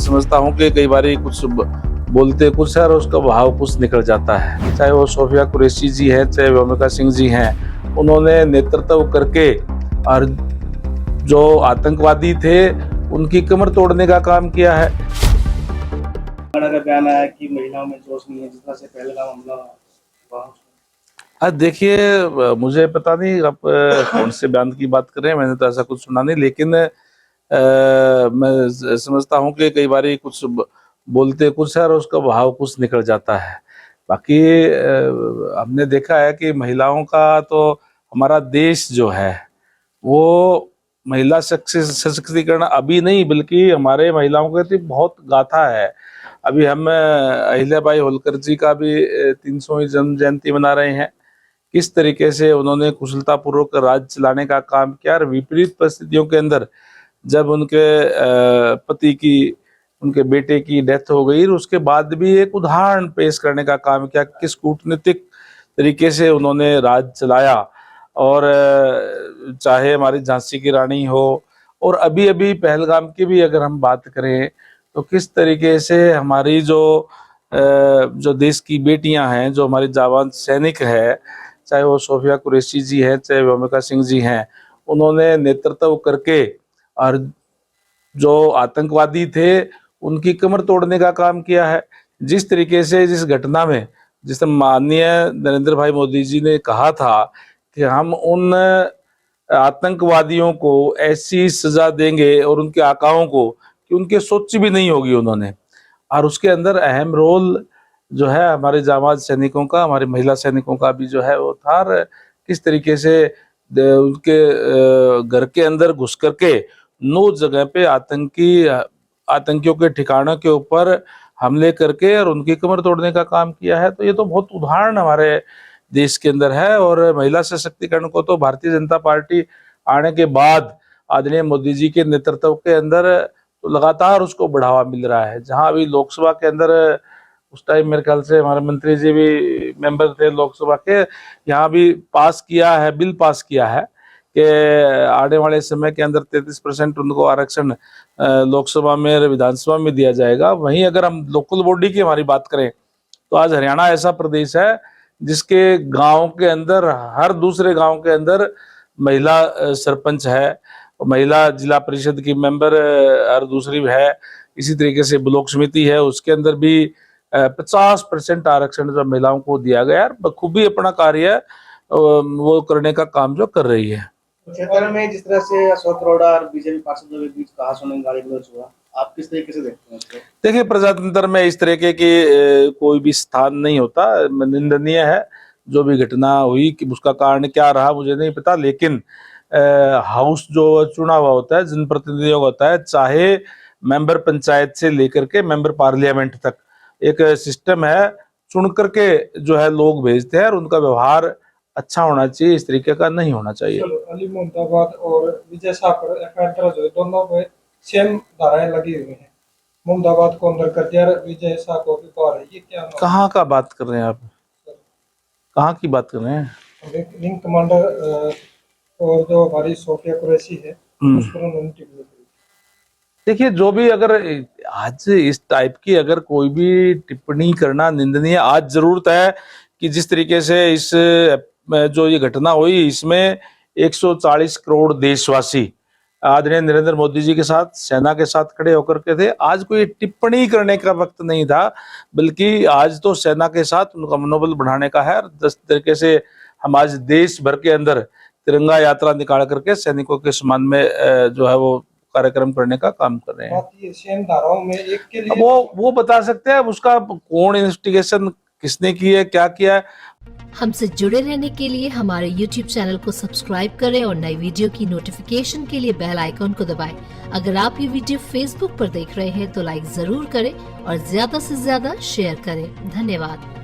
समझता हूँ कि कई बार कुछ बोलते कुछ है और उसका भाव कुछ निकल जाता है। चाहे वो सोफिया कुरैशी जी हैं, चाहे व्योमिका सिंह जी हैं, उन्होंने नेतृत्व करके और जो आतंकवादी थे उनकी कमर तोड़ने का काम किया है। का बयान आया कि महिलाओं में जोश नहीं है, जिस तरह से पहलगाम हमला हुआ। देखिए, मुझे पता नहीं आप कौन से बयान की बात कर रहे हैं, मैंने तो ऐसा कुछ सुना नहीं, लेकिन मैं समझता हूँ कि कई बार कुछ बोलते कुछ है और उसका भाव कुछ निकल जाता है। बाकी हमने देखा है कि महिलाओं का तो हमारा देश जो है वो महिला सशक्तिकरण अभी नहीं बल्कि हमारे महिलाओं के लिए बहुत गाथा है। अभी हम अहिल्याबाई होलकर जी का भी 300वीं जन्म जयंती मना रहे हैं। किस तरीके से उन्होंने कुशलतापूर्वक राज्य चलाने का काम किया और विपरीत परिस्थितियों के अंदर जब उनके पति की उनके बेटे की डेथ हो गई, उसके बाद भी एक उदाहरण पेश करने का काम किया, किस कूटनीतिक तरीके से उन्होंने राज्य चलाया। और चाहे हमारी झांसी की रानी हो और अभी अभी पहलगाम की भी अगर हम बात करें तो किस तरीके से हमारी जो देश की बेटियां हैं, जो हमारी जाबाज सैनिक है, चाहे वो सोफिया कुरैशी जी हैं, चाहे व्योमिका सिंह जी हैं, उन्होंने नेतृत्व करके और जो आतंकवादी थे उनकी कमर तोड़ने का काम किया है। जिस तरीके से जिस घटना में जिस माननीय नरेंद्र भाई मोदी जी ने कहा था कि हम उन आतंकवादियों को ऐसी सजा देंगे और उनके आकाओं को कि उनके सोची भी नहीं होगी उन्होंने, और उसके अंदर अहम रोल जो है हमारे जाबाज सैनिकों का, हमारे महिला सैनिकों का भी जो है वो था। किस तरीके से उनके घर के अंदर घुस करके 9 जगह पे आतंकियों के ठिकानों के ऊपर हमले करके और उनकी कमर तोड़ने का काम किया है। तो ये तो बहुत उदाहरण हमारे देश के अंदर है। और महिला सशक्तिकरण को तो भारतीय जनता पार्टी आने के बाद आदरणीय मोदी जी के नेतृत्व के अंदर तो लगातार उसको बढ़ावा मिल रहा है। जहां अभी लोकसभा के अंदर उस टाइम मेरे ख्याल से हमारे मंत्री जी भी मेंबर थे लोकसभा के, यहाँ भी बिल पास किया है कि आने वाले समय के अंदर 33% उनको आरक्षण लोकसभा में और विधानसभा में दिया जाएगा। वहीं अगर हम लोकल बॉडी की हमारी बात करें तो आज हरियाणा ऐसा प्रदेश है जिसके गांव के अंदर हर दूसरे गांव के अंदर महिला सरपंच है, महिला जिला परिषद की मेंबर हर दूसरी है। इसी तरीके से ब्लॉक समिति है, उसके अंदर भी 50% आरक्षण जो महिलाओं को दिया गया है। बखूबी अपना कार्य वो करने का काम जो कर रही है। क्षेत्र में जिस तरह से अशोक अरोड़ा और बीजेपी पार्षदों के बीच कहासुनी गाली गलौज हुआ, आप किस तरीके से देखते हैं उसको? देखिए, प्रजातंत्र में इस तरीके की कोई भी स्थान नहीं होता, निंदनीय है। जो भी घटना हुई कि उसका कारण क्या रहा मुझे नहीं पता, लेकिन हाउस जो चुना हुआ होता है, जनप्रतिनिधियों का होता है, चाहे मेंबर पंचायत से लेकर के मेंबर पार्लियामेंट तक एक सिस्टम है, चुन करके जो है लोग भेजते हैं और उनका व्यवहार अच्छा होना चाहिए, इस तरीके का नहीं होना चाहिए। अली मोहम्मदाबाद और विजय सागर एफआईआर दर्ज हुई, दोनों में सेम धाराएं लगी हुई हैं। मोहम्मदाबाद को अंदर कर दिया, विजय सागर को भी बाहर है। ये क्या कहाँ का बात कर रहे हैं आप? कहाँ की बात कर रहे हैं? विंग कमांडर और जो हमारी सोफिया कुरैशी है उस पर उन्होंने टिप्पणी की। देखिए, जो भी अगर आज इस टाइप की अगर कोई भी टिप्पणी करना निंदनीय, आज जरूरत है कि जिस तरीके से इस जो ये घटना हुई इसमें 140 करोड़ देशवासी आदरणीय नरेंद्र मोदी जी के साथ, सेना के साथ खड़े होकर के थे। आज कोई टिप्पणी करने का वक्त नहीं था, बल्कि आज तो सेना के साथ उनका मनोबल बढ़ाने का है। जिस तरीके से हम आज देश भर के अंदर तिरंगा यात्रा निकाल करके सैनिकों के सम्मान में जो है वो कार्यक्रम करने का काम कर रहे हैं। सेम धाराओं में एक के लिए वो बता सकते हैं, उसका कौन इन्वेस्टिगेशन किसने की है, क्या किया है। हमसे जुड़े रहने के लिए हमारे YouTube चैनल को सब्सक्राइब करें और नई वीडियो की नोटिफिकेशन के लिए बेल आइकॉन को दबाएं। अगर आप ये वीडियो Facebook पर देख रहे हैं तो लाइक जरूर करें और ज्यादा से ज्यादा शेयर करें। धन्यवाद।